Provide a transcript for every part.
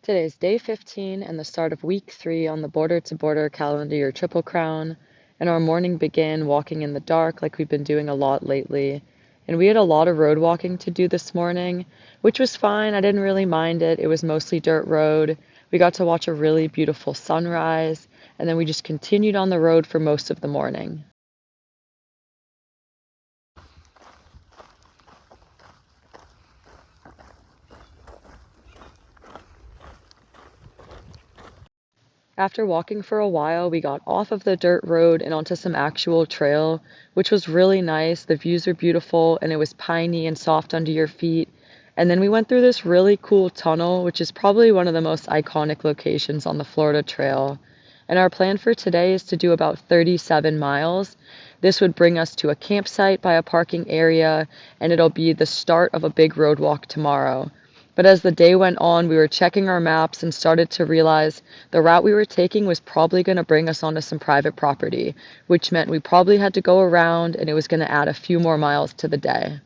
Today is day 15 and the start of week 3 on the Border to Border Calendar Year Triple Crown, and our morning began walking in the dark like we've been doing a lot lately. And we had a lot of road walking to do this morning, which was fine. I didn't really mind it. It was mostly dirt road. We got to watch a really beautiful sunrise, and then we just continued on the road for most of the morning. After walking for a while, we got off of the dirt road and onto some actual trail, which was really nice. The views were beautiful and it was piney and soft under your feet. And then we went through this really cool tunnel, which is probably one of the most iconic locations on the Florida Trail. And our plan for today is to do about 37 miles. This would bring us to a campsite by a parking area, and it'll be the start of a big road walk tomorrow. But as the day went on, we were checking our maps and started to realize the route we were taking was probably going to bring us onto some private property, which meant we probably had to go around and it was going to add a few more miles to the day.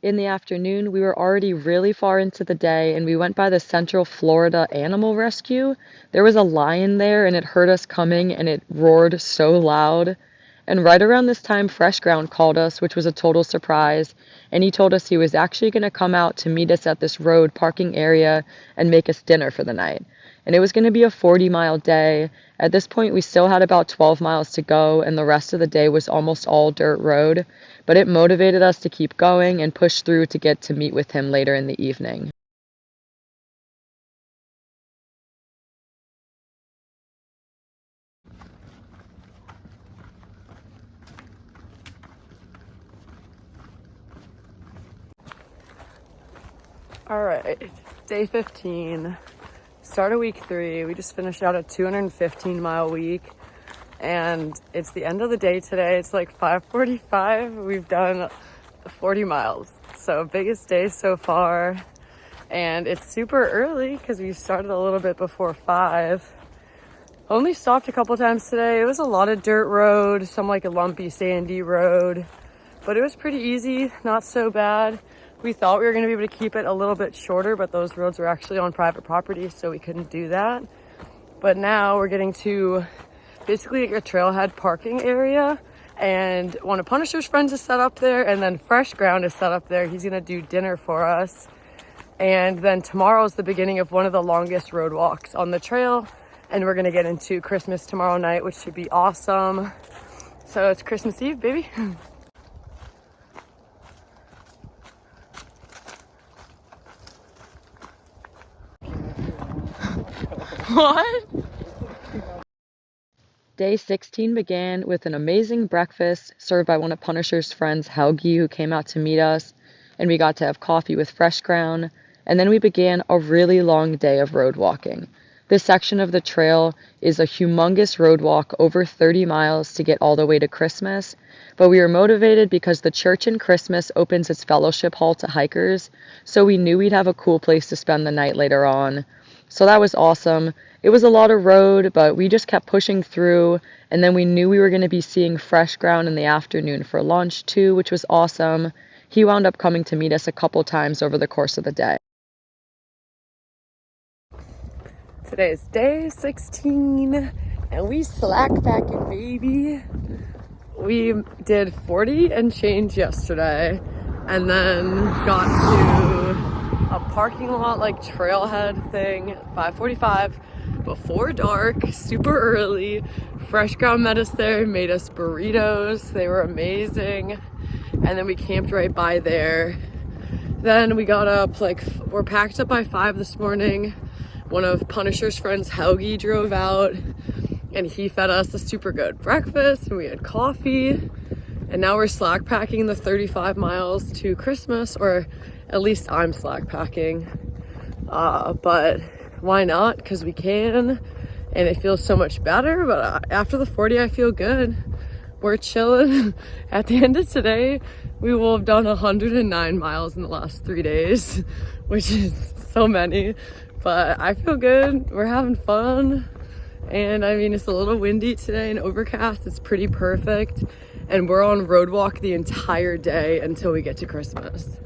In the afternoon, we were already really far into the day and we went by the Central Florida Animal Rescue. There was a lion there and it heard us coming and it roared so loud. And right around this time, Fresh Ground called us, which was a total surprise, and he told us he was actually going to come out to meet us at this road parking area and make us dinner for the night. And it was going to be a 40-mile day. At this point, we still had about 12 miles to go, and the rest of the day was almost all dirt road, but it motivated us to keep going and push through to get to meet with him later in the evening. All right, day 15, start of week 3. We just finished out a 215-mile week, and it's the end of the day today. It's like 5:45. We've done 40 miles, so biggest day so far, and it's super early because we started a little bit before 5. Only stopped a couple times today. It was a lot of dirt road, some like a lumpy sandy road, but it was pretty easy, not so bad. We thought we were going to be able to keep it a little bit shorter, but those roads were actually on private property, so we couldn't do that. But now we're getting to basically a trailhead parking area, and one of Punisher's friends is set up there, and then Fresh Ground is set up there. He's going to do dinner for us. And then tomorrow is the beginning of one of the longest road walks on the trail, and we're going to get into Christmas tomorrow night, which should be awesome. So it's Christmas Eve, baby. What? Day 16 began with an amazing breakfast served by one of Punisher's friends, Helgi, who came out to meet us, and we got to have coffee with Fresh Ground, and then we began a really long day of road walking. This section of the trail is a humongous road walk over 30 miles to get all the way to Christmas, but we were motivated because the church in Christmas opens its fellowship hall to hikers, so we knew we'd have a cool place to spend the night later on. So that was awesome. It was a lot of road, but we just kept pushing through, and then we knew we were going to be seeing Fresh Ground in the afternoon for lunch too, which was awesome. He wound up coming to meet us a couple times over the course of the day. Today is day 16, and we slack packing, baby. We did 40 and change yesterday, and then got to a parking lot like trailhead thing at 5:45 before dark, super early. Fresh Ground met us there, made us burritos. They were amazing. And then we camped right by there. Then we got up, we're packed up by 5 this morning. One of Punisher's friends, Helgi, drove out and he fed us a super good breakfast, and we had coffee. And now we're slack packing the 35 miles to Christmas, or at least I'm slack packing. But why not? Because we can, and it feels so much better. But after the 40, I feel good. We're chilling. At the end of today, we will have done 109 miles in the last 3 days, which is so many. But I feel good. We're having fun. And I mean, it's a little windy today and overcast. It's pretty perfect. and we're on road walk the entire day until we get to Christmas.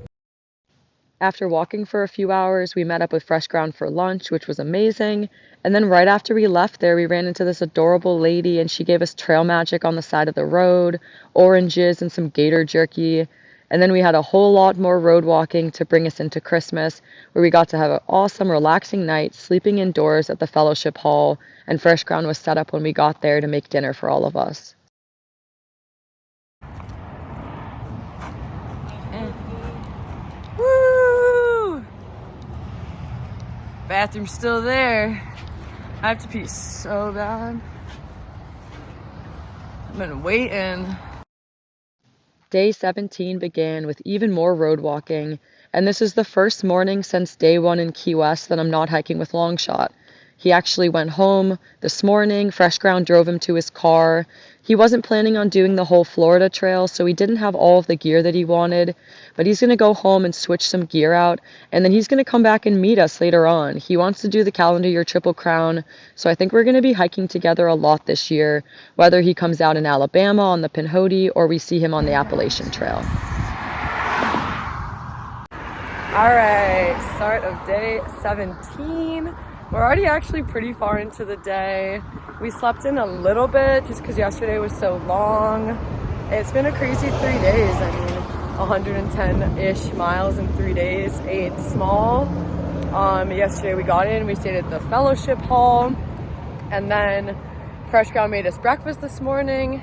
After walking for a few hours, we met up with Fresh Ground for lunch, which was amazing. And then right after we left there, we ran into this adorable lady and she gave us trail magic on the side of the road, oranges and some gator jerky. And then we had a whole lot more road walking to bring us into Christmas, where we got to have an awesome, relaxing night sleeping indoors at the fellowship hall. And Fresh Ground was set up when we got there to make dinner for all of us. Woo! Bathroom's still there. I have to pee so bad. I've been waiting. Day 17 began with even more road walking, and this is the first morning since day 1 in Key West that I'm not hiking with Longshot. He actually went home this morning. Fresh Ground drove him to his car. He wasn't planning on doing the whole Florida trail, so he didn't have all of the gear that he wanted, but he's going to go home and switch some gear out, and then he's going to come back and meet us later on. He wants to do the calendar year Triple Crown, so I think we're going to be hiking together a lot this year, whether he comes out in Alabama on the Pinhoti or we see him on the Appalachian Trail. All right, start of day 17. We're already actually pretty far into the day. We slept in a little bit just because yesterday was so long. It's been a crazy 3 days. I mean, 110-ish miles in 3 days, 8 small. Yesterday we got in, we stayed at the fellowship hall, and then Fresh Ground made us breakfast this morning.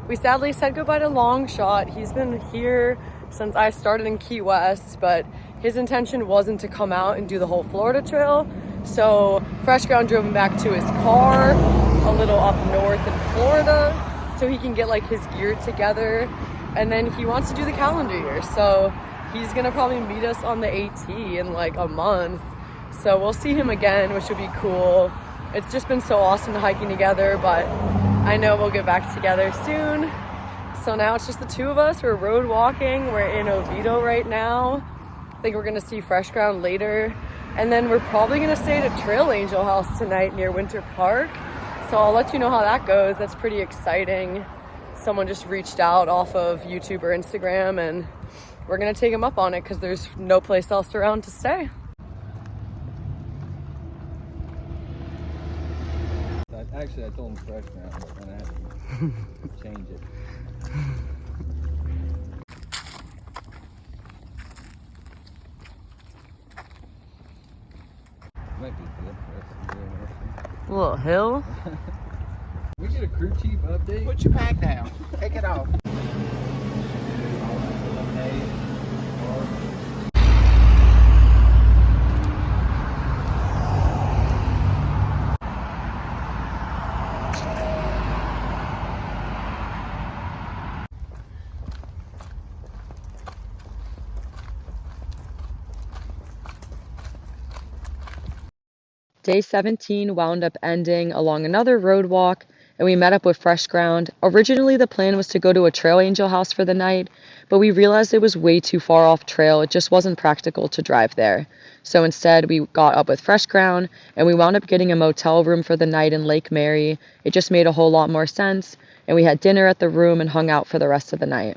We sadly said goodbye to Longshot. He's been here since I started in Key West, but his intention wasn't to come out and do the whole Florida trail. So Fresh Ground drove him back to his car a little up north in Florida so he can get like his gear together, and then he wants to do the calendar year, so he's gonna probably meet us on the AT in like a month, so we'll see him again, which would be cool. It's just been so awesome hiking together, but I know we'll get back together soon. So now it's just the two of us. We're road walking. We're in Oviedo right now. I think we're gonna see Fresh Ground later. And then we're probably gonna stay at a Trail Angel house tonight near Winter Park. So I'll let you know how that goes. That's pretty exciting. Someone just reached out off of YouTube or Instagram, and we're gonna take them up on it because there's no place else around to stay. Actually, I told him Fresh Ground, but then I had to change it. Might be good for us to do it. A little hill. We get a crew chief update. Put your pack down. Take it off. Day 17 wound up ending along another road walk, and we met up with Fresh Ground. Originally, the plan was to go to a Trail Angel house for the night, but we realized it was way too far off trail. It just wasn't practical to drive there. So instead, we got up with Fresh Ground, and we wound up getting a motel room for the night in Lake Mary. It just made a whole lot more sense, and we had dinner at the room and hung out for the rest of the night.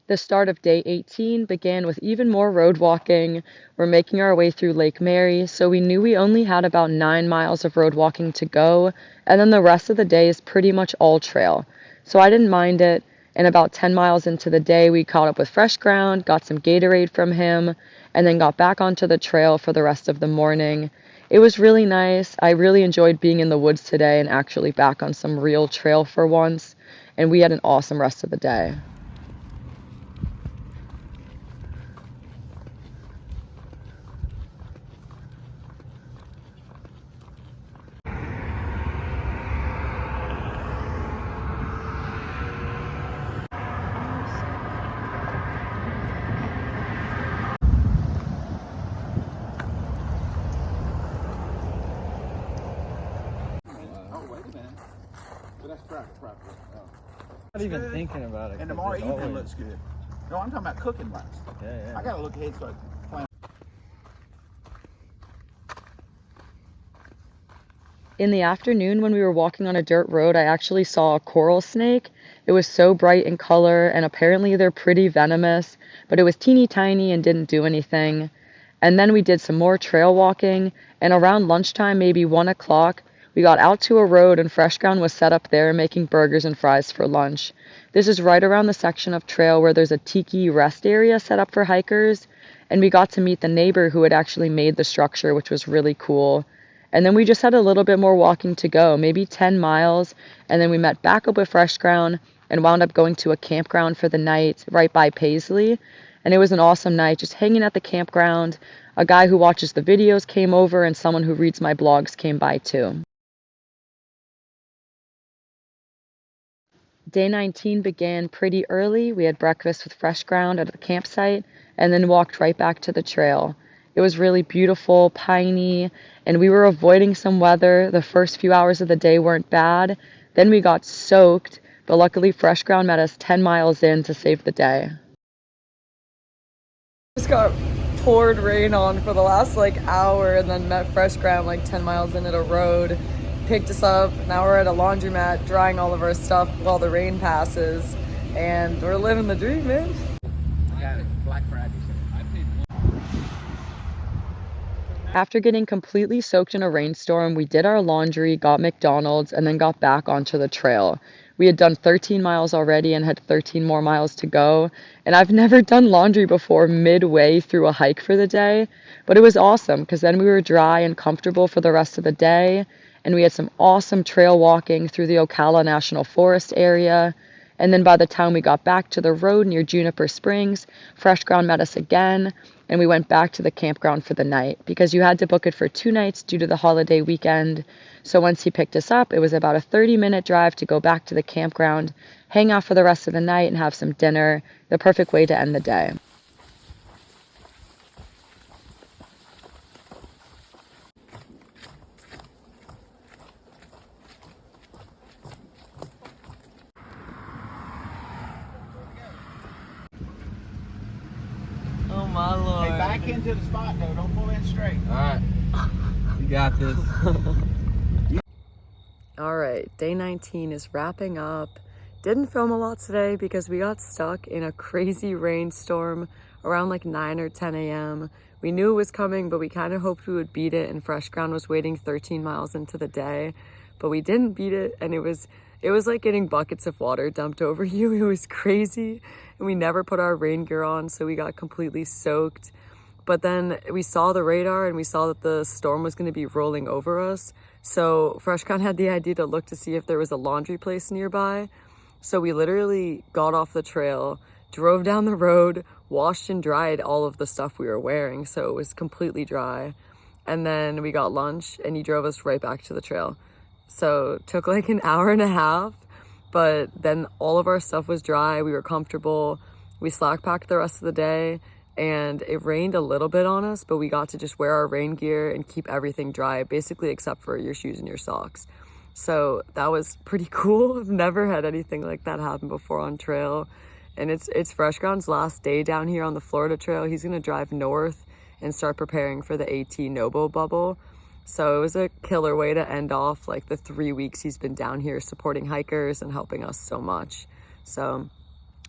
The start of day 18 began with even more road walking. We're making our way through Lake Mary, so we knew we only had about 9 miles of road walking to go, and then the rest of the day is pretty much all trail. So I didn't mind it, and about 10 miles into the day, we caught up with Fresh Ground, got some Gatorade from him, and then got back onto the trail for the rest of the morning. It was really nice. I really enjoyed being in the woods today and actually back on some real trail for once, and we had an awesome rest of the day. Not even thinking about it. And tomorrow evening looks good. No, I'm talking about cooking wise. Yeah. I gotta look ahead so I can plan. In the afternoon, when we were walking on a dirt road, I actually saw a coral snake. It was so bright in color, and apparently they're pretty venomous, but it was teeny tiny and didn't do anything. And then we did some more trail walking, and around lunchtime, maybe 1 o'clock, we got out to a road and Fresh Ground was set up there making burgers and fries for lunch. This is right around the section of trail where there's a tiki rest area set up for hikers, and we got to meet the neighbor who had actually made the structure, which was really cool. And then we just had a little bit more walking to go, maybe 10 miles, and then we met back up with Fresh Ground and wound up going to a campground for the night right by Paisley. And it was an awesome night, just hanging at the campground. A guy who watches the videos came over, and someone who reads my blogs came by too. Day 19 began pretty early. We had breakfast with Fresh Ground at the campsite and then walked right back to the trail. It was really beautiful, piney, and we were avoiding some weather. The first few hours of the day weren't bad. Then we got soaked, but luckily Fresh Ground met us 10 miles in to save the day. Just got poured rain on for the last hour and then met Fresh Ground 10 miles into the road. Picked us up. Now we're at a laundromat drying all of our stuff while the rain passes, and we're living the dream, man. Got it. Black Friday. After getting completely soaked in a rainstorm, we did our laundry, got McDonald's, and then got back onto the trail. We had done 13 miles already and had 13 more miles to go, and I've never done laundry before midway through a hike for the day, but it was awesome because then we were dry and comfortable for the rest of the day, and we had some awesome trail walking through the Ocala National Forest area. And then by the time we got back to the road near Juniper Springs, Fresh Ground met us again, and we went back to the campground for the night because you had to book it for 2 nights due to the holiday weekend. So once he picked us up, it was about a 30-minute drive to go back to the campground, hang out for the rest of the night, and have some dinner. The perfect way to end the day. Oh my lord. Hey, back into the spot though. Don't pull in straight. Alright. You got this. Alright, day 19 is wrapping up. Didn't film a lot today because we got stuck in a crazy rainstorm around 9 or 10 a.m. We knew it was coming, but we kind of hoped we would beat it, and Fresh Ground was waiting 13 miles into the day, but we didn't beat it, and it was like getting buckets of water dumped over you. It was crazy, and we never put our rain gear on, so we got completely soaked. But then we saw the radar and we saw that the storm was going to be rolling over us. So Fresh Ground had the idea to look to see if there was a laundry place nearby. So we literally got off the trail, drove down the road, washed and dried all of the stuff we were wearing, so it was completely dry. And then we got lunch and he drove us right back to the trail. So it took an hour and a half, but then all of our stuff was dry. We were comfortable. We slack packed the rest of the day, and it rained a little bit on us, but we got to just wear our rain gear and keep everything dry, basically except for your shoes and your socks. So that was pretty cool. I've never had anything like that happen before on trail. And it's Fresh Ground's last day down here on the Florida Trail. He's gonna drive north and start preparing for the AT Nobo bubble. So it was a killer way to end off the 3 weeks he's been down here supporting hikers and helping us so much. So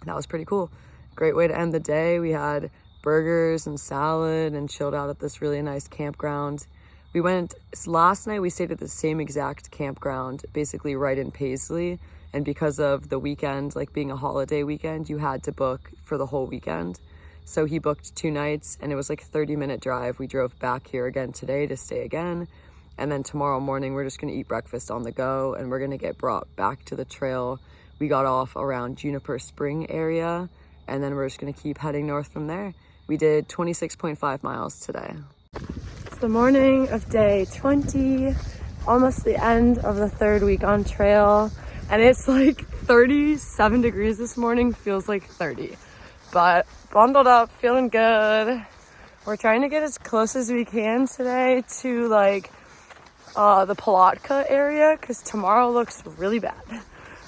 that was pretty cool. Great way to end the day. We had burgers and salad and chilled out at this really nice campground. Last night we stayed at the same exact campground, basically right in Paisley. And because of the weekend, being a holiday weekend, you had to book for the whole weekend. So he booked 2 nights and it was 30-minute drive. We drove back here again today to stay again. And then tomorrow morning, we're just gonna eat breakfast on the go and we're gonna get brought back to the trail. We got off around Juniper Spring area and then we're just gonna keep heading north from there. We did 26.5 miles today. It's the morning of day 20, almost the end of the 3rd week on trail. And it's 37 degrees this morning, feels like 30. But bundled up, feeling good. We're trying to get as close as we can today to the Palatka area because tomorrow looks really bad.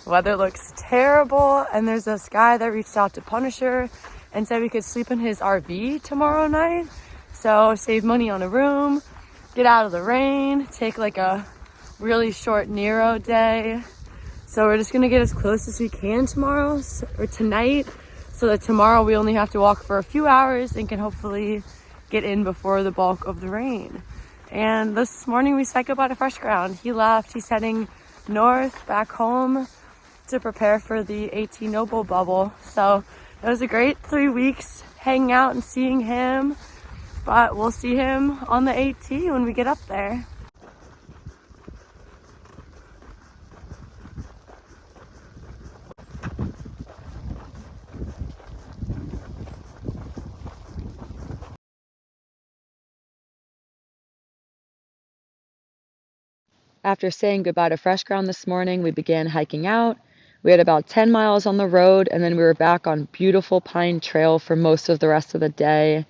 Weather looks terrible, and there's this guy that reached out to Punisher and said we could sleep in his RV tomorrow night. So save money on a room, get out of the rain, take a really short Nero day. So we're just gonna get as close as we can tomorrow or tonight, so that tomorrow we only have to walk for a few hours and can hopefully get in before the bulk of the rain. And this morning we said goodbye to Fresh Ground. He left, he's heading north back home to prepare for the AT Noble bubble. So it was a great 3 weeks hanging out and seeing him, but we'll see him on the AT when we get up there. After saying goodbye to Fresh Ground this morning, we began hiking out. We had about 10 miles on the road, and then we were back on beautiful Pine Trail for most of the rest of the day.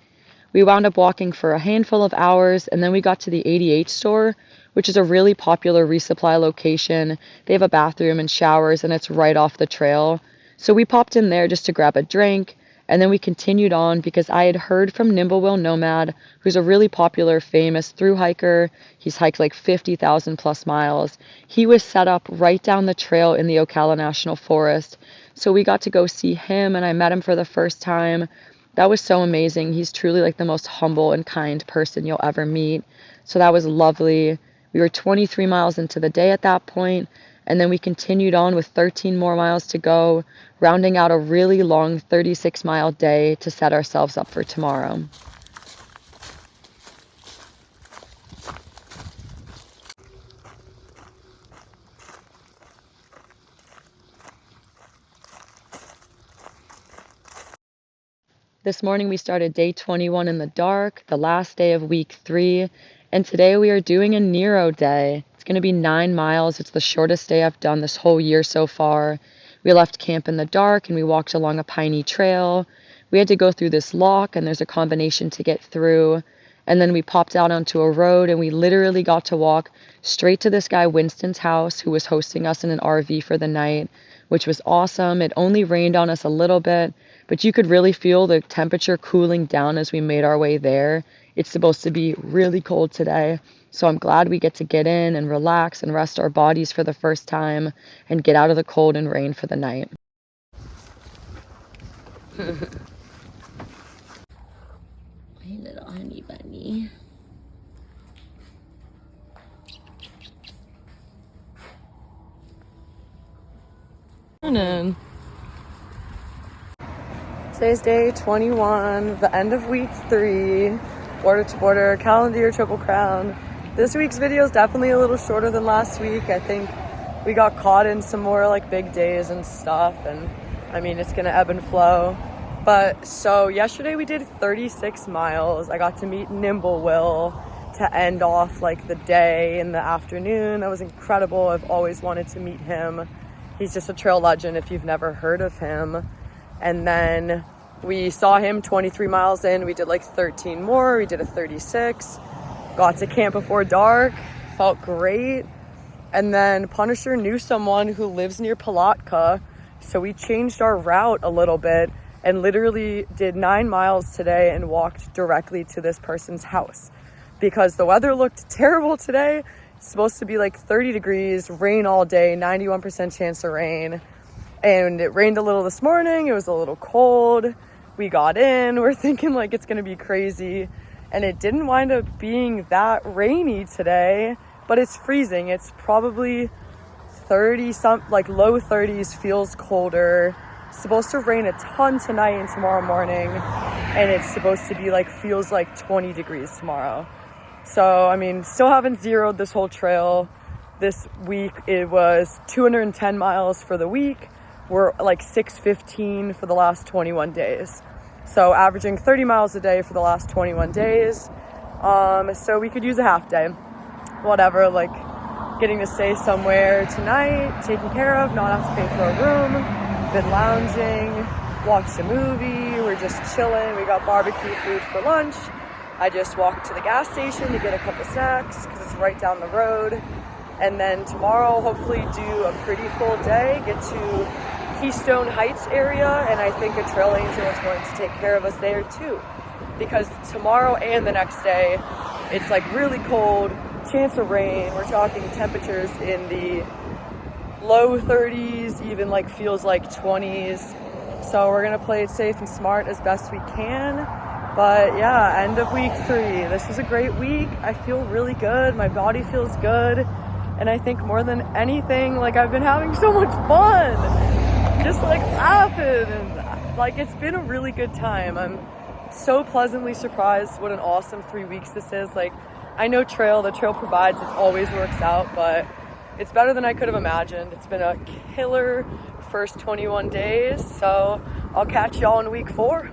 We wound up walking for a handful of hours, and then we got to the 88 store, which is a really popular resupply location. They have a bathroom and showers, and it's right off the trail. So we popped in there just to grab a drink, and then we continued on because I had heard from Nimblewill Nomad, who's a really popular, famous thru hiker. He's hiked like 50,000 plus miles. He was set up right down the trail in the Ocala National Forest. So we got to go see him, and I met him for the first time. That was so amazing. He's truly like the most humble and kind person you'll ever meet. So that was lovely. We were 23 miles into the day at that point, and then we continued on with 13 more miles to go, rounding out a really long 36-mile day to set ourselves up for tomorrow. This morning we started day 21 in the dark, the last day of week 3, and today we are doing a Nero day. It's going to be 9 miles. It's the shortest day I've done this whole year so far. We left camp in the dark and we walked along a piney trail. We had to go through this lock, and there's a combination to get through. And then we popped out onto a road, and we literally got to walk straight to this guy Winston's house, who was hosting us in an RV for the night, which was awesome. It only rained on us a little bit, but you could really feel the temperature cooling down as we made our way there. It's supposed to be really cold today, so I'm glad we get to get in and relax and rest our bodies for the first time and get out of the cold and rain for the night. My little honey bunny. Morning. Today's day 21, the end of week 3, border to border, calendar year Triple Crown. This week's video is definitely a little shorter than last week. I think we got caught in some more like big days and stuff, and I mean, it's gonna ebb and flow. But so yesterday we did 36 miles. I got to meet Nimblewill to end off like the day in the afternoon. That was incredible. I've always wanted to meet him. He's just a trail legend if you've never heard of him. And then we saw him 23 miles in. We did like 13 more. We did a 36. Got to camp before dark. Felt great. And then Punisher knew someone who lives near Palatka, so we changed our route a little bit and literally did 9 miles today and walked directly to this person's house because the weather looked terrible today. It's supposed to be like 30 degrees, rain all day, 91% chance of rain. And it rained a little this morning. It was a little cold. We got in. We're thinking like it's going to be crazy. And it didn't wind up being that rainy today, but it's freezing. It's probably 30 like low 30s, feels colder. It's supposed to rain a ton tonight and tomorrow morning, and it's supposed to be like, feels like 20 degrees tomorrow. So, I mean, still haven't zeroed this whole trail. This week it was 210 miles for the week. We're like 615 for the last 21 days. So averaging 30 miles a day for the last 21 days. So we could use a half day. Whatever, like getting to stay somewhere tonight, taken care of, not have to pay for a room. Been lounging, watched a movie, we're just chilling. We got barbecue food for lunch. I just walked to the gas station to get a couple snacks because it's right down the road. And then tomorrow, hopefully do a pretty full day, get to Keystone Heights area, and I think a trail angel is going to take care of us there too. Because tomorrow and the next day, it's like really cold, chance of rain. We're talking temperatures in the low 30s, even like feels like 20s. So we're gonna play it safe and smart as best we can. But yeah, end of week 3. This was a great week. I feel really good. My body feels good. And I think more than anything, like I've been having so much fun. Just like laughing and like it's been a really good time. I'm so pleasantly surprised what an awesome 3 weeks this is. Like I know the trail provides, it always works out, but it's better than I could have imagined. It's been a killer first 21 days. So I'll catch y'all in week 4.